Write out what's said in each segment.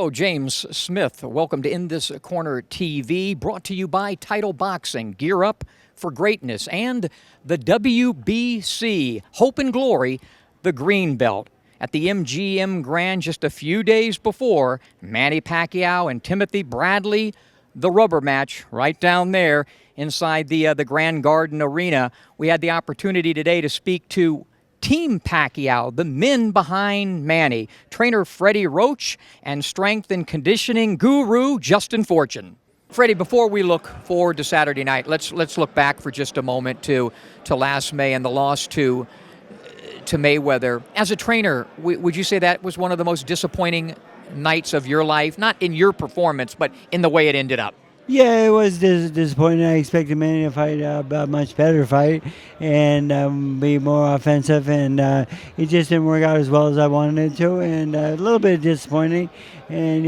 Hello, James Smith. Welcome to In This Corner TV, brought to you by Title Boxing. Gear up for greatness and the WBC, Hope and Glory, the Green Belt. At the MGM Grand just a few days before, Manny Pacquiao and Timothy Bradley, the rubber match right down there inside the Grand Garden Arena. We had the opportunity today to speak to Team Pacquiao, the men behind Manny, trainer Freddie Roach, and strength and conditioning guru Justin Fortune. Freddie, before we look forward to Saturday night, let's look back for just a moment to last May and the loss to Mayweather. As a trainer, would you say that was one of the most disappointing nights of your life? Not in your performance, but in the way it ended up. Yeah, it was disappointing. I expected Manny to fight a much better fight and be more offensive, and it just didn't work out as well as I wanted it to, and a little bit disappointing. And,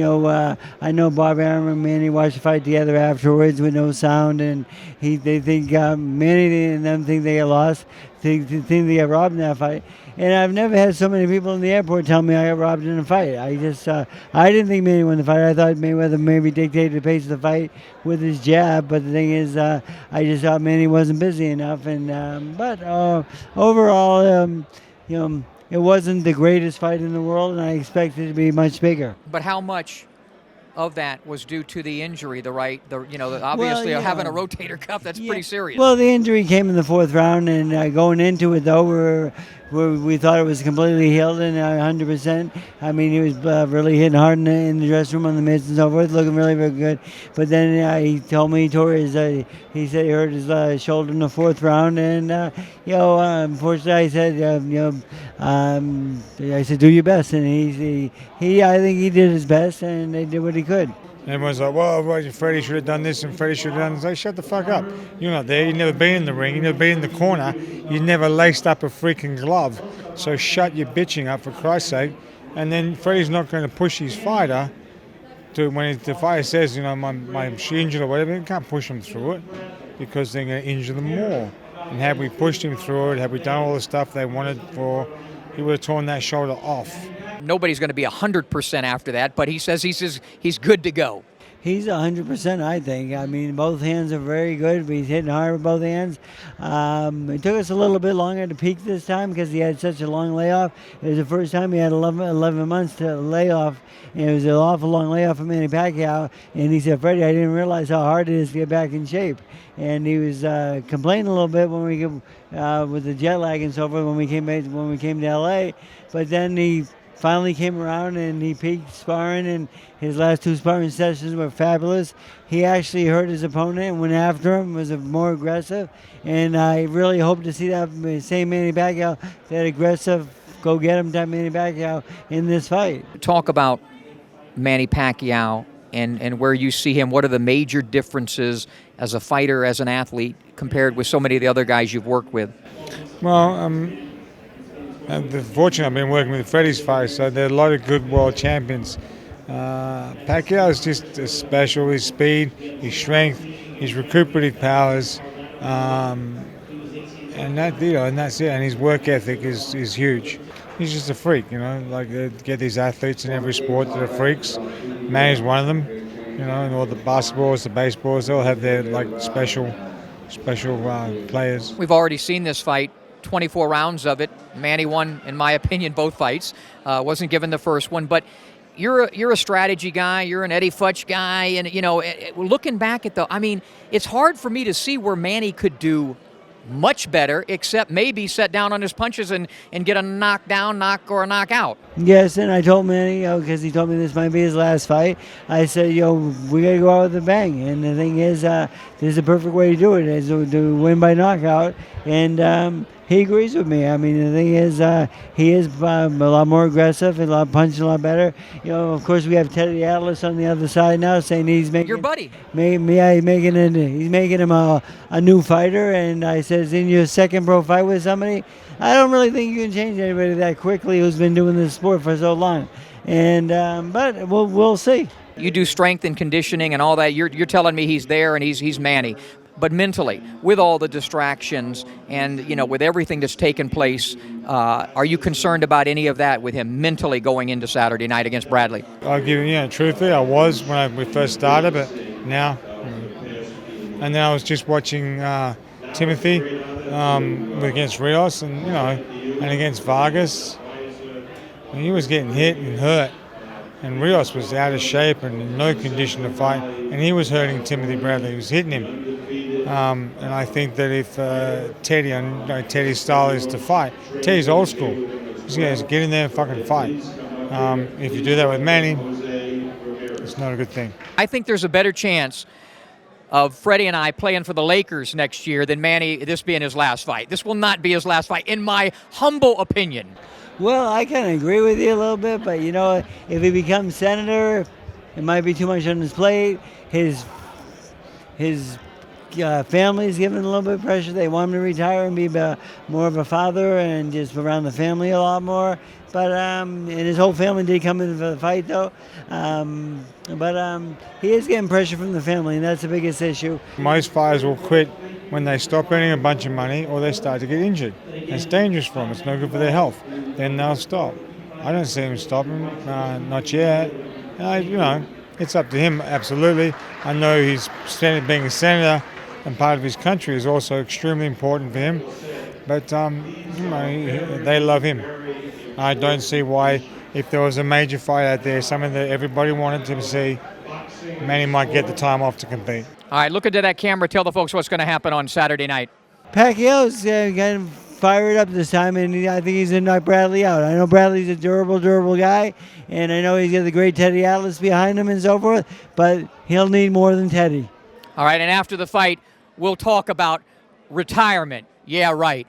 I know Bob Arum and Manny watched the fight together afterwards with no sound, and they think Manny and them think they got lost, think they got robbed in that fight. And I've never had so many people in the airport tell me I got robbed in a fight. I didn't think Manny won the fight. I thought Mayweather maybe dictated the pace of the fight with his jab, but the thing is, I just thought Manny wasn't busy enough. And but overall, it wasn't the greatest fight in the world, and I expected it to be much bigger. But how much of that was due to the injury? Obviously having a rotator cuff, that's pretty serious. Well, the injury came in the fourth round, and going into it though, we thought it was completely healed and 100%. I mean, he was really hitting hard in the dressing room on the mitts and so forth, looking really, very good. But then he told me he tore he said he hurt his shoulder in the fourth round, and unfortunately, I said, do your best, and I think he did his best, and they did what he could. Everyone's like, well, Freddie should have done this and Freddie should have done this. Like, shut the fuck up. You're not there. You've never been in the ring. You've never been in the corner. You never laced up a freaking glove. So shut your bitching up, for Christ's sake. And then Freddie's not going to push his fighter to, when the fighter says, my injured or whatever, you can't push him through it because they're going to injure them more. And had we pushed him through it, had we done all the stuff they wanted for, he would have torn that shoulder off. Nobody's going to be 100% after that, but he says he's good to go. He's 100%, I think. I mean, both hands are very good. He's hitting hard with both hands. It took us a little bit longer to peak this time because he had such a long layoff. It was the first time he had 11 months to lay off. And it was an awful long layoff for Manny Pacquiao. And he said, Freddie, I didn't realize how hard it is to get back in shape. And he was complaining a little bit when we with the jet lag and so forth when we came to L.A. But then he finally came around and he peaked sparring, and his last two sparring sessions were fabulous. He actually hurt his opponent and went after him, was more aggressive, and I really hope to see that same Manny Pacquiao, that aggressive, go get him type Manny Pacquiao in this fight. Talk about Manny Pacquiao and where you see him. What are the major differences as a fighter, as an athlete, compared with so many of the other guys you've worked with? Well, fortunately, I've been working with Freddie's fights, so there are a lot of good world champions. Pacquiao is just special. His speed, his strength, his recuperative powers, and that's it. And his work ethic is huge. He's just a freak, get these athletes in every sport that are freaks. Manny's one of them, and all the basketballs, the baseballs, they all have their special players. We've already seen this fight. 24 rounds of it. Manny won, in my opinion, both fights. Wasn't given the first one, but you're a strategy guy. You're an Eddie Futch guy, and looking back at it's hard for me to see where Manny could do much better, except maybe set down on his punches and get a knockdown, or a knockout. Yes, and I told Manny, because he told me this might be his last fight, I said, we got to go out with a bang. And the thing is, this is the perfect way to do it, is to win by knockout. And he agrees with me. I mean, the thing is, he is a lot more aggressive, and punching a lot better. Of course, we have Teddy Atlas on the other side now, saying he's making your buddy. He's making him a new fighter. And I says, in your second pro fight with somebody, I don't really think you can change anybody that quickly who's been doing this sport for so long. And but we'll see. You do strength and conditioning and all that. You're telling me he's there and he's Manny. but mentally, with all the distractions and, you know, with everything that's taken place, are you concerned about any of that with him mentally going into Saturday night against Bradley? I'll give you, truthfully, I was when we first started, but now. And then I was just watching Timothy against Rios, and and against Vargas. And he was getting hit and hurt, and Rios was out of shape and in no condition to fight, and he was hurting Timothy Bradley. He was hitting him. And I think that if Teddy, Teddy's style is to fight. Teddy's old school. Just get in there and fucking fight. If you do that with Manny, it's not a good thing. I think there's a better chance of Freddie and I playing for the Lakers next year than Manny this being his last fight. This will not be his last fight, in my humble opinion. Well, I kind of agree with you a little bit, but if he becomes senator, it might be too much on his plate. His family's given a little bit of pressure. They want him to retire and be more of a father and just around the family a lot more. But and his whole family did come in for the fight, though. But he is getting pressure from the family, and that's the biggest issue. Most fighters will quit when they stop earning a bunch of money or they start to get injured. It's dangerous for them. It's no good for their health. Then they'll stop. I don't see him stopping. Not yet. It's up to him, absolutely. I know being a senator and part of his country is also extremely important for him. But, they love him. I don't see why, if there was a major fight out there, something that everybody wanted to see, Manny might get the time off to compete. All right, look into that camera. Tell the folks what's going to happen on Saturday night. Pacquiao's getting fired up this time, and I think he's going to knock Bradley out. I know Bradley's a durable guy, and I know he's got the great Teddy Atlas behind him and so forth, but he'll need more than Teddy. All right, and after the fight, we'll talk about retirement. Yeah, right.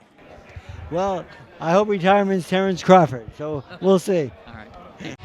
Well, I hope retirement's Terrence Crawford, so we'll see. All right.